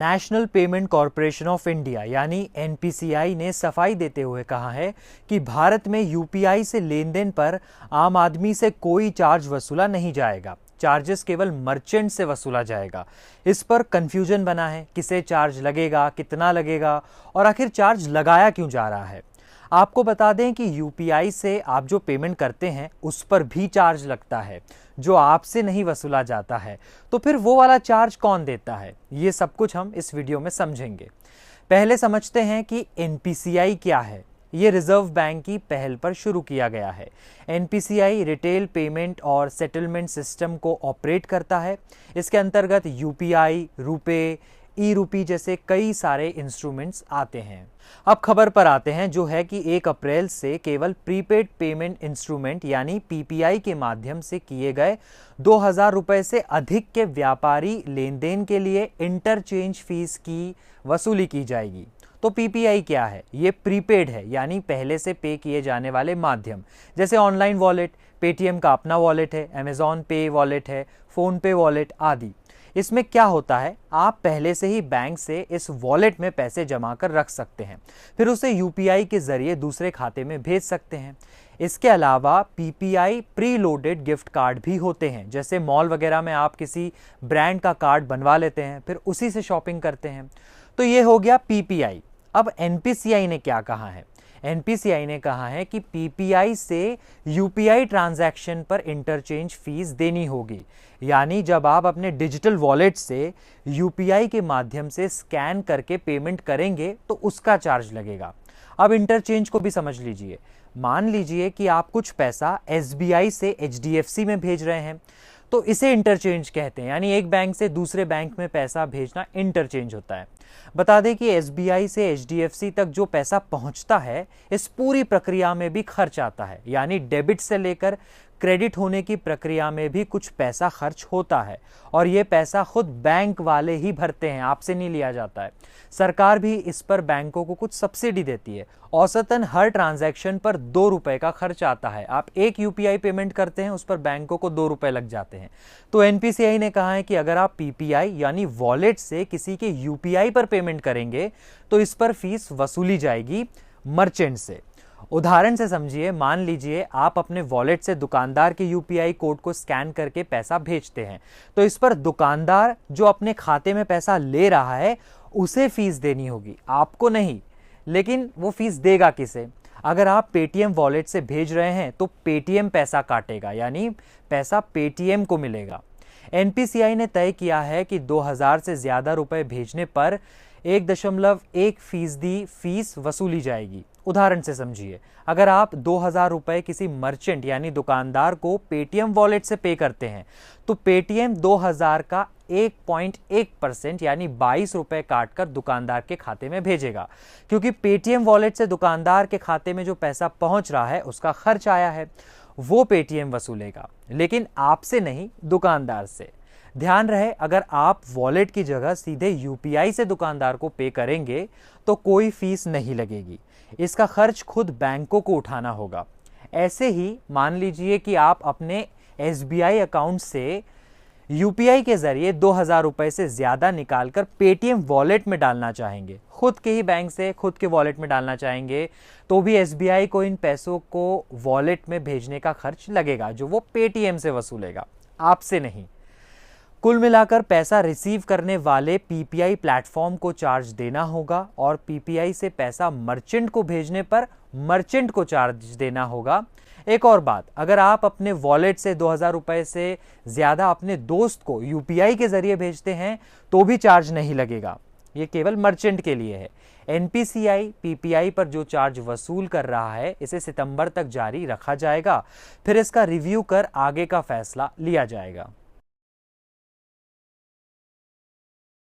National payment corporation of India यानी NPCI ने सफाई देते हुए कहा है कि भारत में यूपीआई से लेन देन पर आम आदमी से कोई चार्ज वसूला नहीं जाएगा। चार्जेस केवल मर्चेंट से वसूला जाएगा। इस पर कंफ्यूजन बना है, किसे चार्ज लगेगा, कितना लगेगा और आखिर चार्ज लगाया क्यों जा रहा है। आपको बता दें कि यूपीआई से आप जो पेमेंट करते हैं उस पर भी चार्ज लगता है जो आपसे नहीं वसूला जाता है। तो फिर वो वाला चार्ज कौन देता है, ये सब कुछ हम इस वीडियो में समझेंगे। पहले समझते हैं कि एनपीसीआई क्या है। ये रिजर्व बैंक की पहल पर शुरू किया गया है। एनपीसीआई रिटेल पेमेंट और सेटलमेंट सिस्टम को ऑपरेट करता है। इसके अंतर्गत यूपीआई, रुपे, ई रूपी जैसे कई सारे इंस्ट्रूमेंट्स आते हैं। अब खबर पर आते हैं, जो है कि 1 अप्रैल से केवल प्रीपेड पेमेंट इंस्ट्रूमेंट यानी पीपीआई के माध्यम से किए गए 2000 रुपए से अधिक के व्यापारी लेन देन के लिए इंटरचेंज फीस की वसूली की जाएगी। तो पीपीआई क्या है? ये प्रीपेड है यानी पहले से पे किए जाने वाले माध्यम, जैसे ऑनलाइन वॉलेट, पेटीएम का अपना वॉलेट है, अमेजॉन पे वॉलेट है, फोन पे वॉलेट आदि। इसमें क्या होता है, आप पहले से ही बैंक से इस वॉलेट में पैसे जमा कर रख सकते हैं, फिर उसे यूपीआई के जरिए दूसरे खाते में भेज सकते हैं। इसके अलावा PPI pre loaded gift card भी होते हैं, जैसे मॉल वगैरह में आप किसी ब्रांड का कार्ड बनवा लेते हैं, फिर उसी से शॉपिंग करते हैं। तो ये हो गया पीपीआई। अब एनपीसीआई ने क्या कहा है? एनपीसीआई ने कहा है कि पीपीआई से यूपीआई ट्रांजैक्शन पर इंटरचेंज फीस देनी होगी, यानी जब आप अपने डिजिटल वॉलेट से यूपीआई के माध्यम से स्कैन करके पेमेंट करेंगे तो उसका चार्ज लगेगा। अब इंटरचेंज को भी समझ लीजिए। मान लीजिए कि आप कुछ पैसा एसबीआई से एचडीएफसी में भेज रहे हैं, तो इसे इंटरचेंज कहते हैं, यानी एक बैंक से दूसरे बैंक में पैसा भेजना इंटरचेंज होता है। बता दें कि एसबीआई से एचडीएफसी तक जो पैसा पहुंचता है, इस पूरी प्रक्रिया में भी खर्च आता है, यानी डेबिट से लेकर क्रेडिट होने की प्रक्रिया में भी कुछ पैसा खर्च होता है और ये पैसा खुद बैंक वाले ही भरते हैं, आपसे नहीं लिया जाता है। सरकार भी इस पर बैंकों को कुछ सब्सिडी देती है। औसतन हर ट्रांजैक्शन पर 2 रुपए का खर्च आता है। आप एक यूपीआई पेमेंट करते हैं, उस पर बैंकों को 2 रुपए लग जाते हैं। तो एनपीसीआई ने कहा है कि अगर आप पीपीआई यानी वॉलेट से किसी के यूपीआई पर पेमेंट करेंगे तो इस पर फीस वसूली जाएगी मर्चेंट से। उदाहरण से समझिए, मान लीजिए आप अपने वॉलेट से दुकानदार के यूपीआई कोड को स्कैन करके पैसा भेजते हैं, तो इस पर दुकानदार जो अपने खाते में पैसा ले रहा है उसे फीस देनी होगी, आपको नहीं। लेकिन वो फीस देगा किसे? अगर आप पेटीएम वॉलेट से भेज रहे हैं तो पेटीएम पैसा काटेगा, यानी पैसा पेटीएम को मिलेगा। एनपीसीआई ने तय किया है कि 2000 से ज्यादा रुपए भेजने पर 1.1% फीस वसूली जाएगी। उदाहरण से समझिए, अगर आप 2000 रुपए किसी मर्चेंट यानी दुकानदार को पेटीएम वॉलेट से पे करते हैं, तो पेटीएम 2000 का 1.1% यानी 22 रुपए काटकर दुकानदार के खाते में भेजेगा, क्योंकि पेटीएम वॉलेट से दुकानदार के खाते में जो पैसा पहुंच रहा है उसका खर्च आया है, वो पेटीएम वसूलेगा, लेकिन आपसे नहीं, दुकानदार से। ध्यान रहे, अगर आप वॉलेट की जगह सीधे यूपीआई से दुकानदार को पे करेंगे तो कोई फीस नहीं लगेगी, इसका खर्च खुद बैंकों को उठाना होगा। ऐसे ही मान लीजिए कि आप अपने एसबीआई अकाउंट से यूपीआई के जरिए 2000 रुपए से ज्यादा निकालकर पेटीएम वॉलेट में डालना चाहेंगे, खुद के ही बैंक से खुद के वॉलेट में डालना चाहेंगे, तो भी एसबीआई को इन पैसों को वॉलेट में भेजने का खर्च लगेगा, जो वो पेटीएम से वसूलेगा, आपसे नहीं। कुल मिलाकर पैसा रिसीव करने वाले पीपीआई प्लेटफॉर्म को चार्ज देना होगा और पीपीआई से पैसा मर्चेंट को भेजने पर मर्चेंट को चार्ज देना होगा। एक और बात, अगर आप अपने वॉलेट से 2000 रुपए से ज्यादा अपने दोस्त को यूपीआई के जरिए भेजते हैं तो भी चार्ज नहीं लगेगा, ये केवल मर्चेंट के लिए है। एनपीसीआई पीपीआई पर जो चार्ज वसूल कर रहा है, इसे सितंबर तक जारी रखा जाएगा, फिर इसका रिव्यू कर आगे का फैसला लिया जाएगा।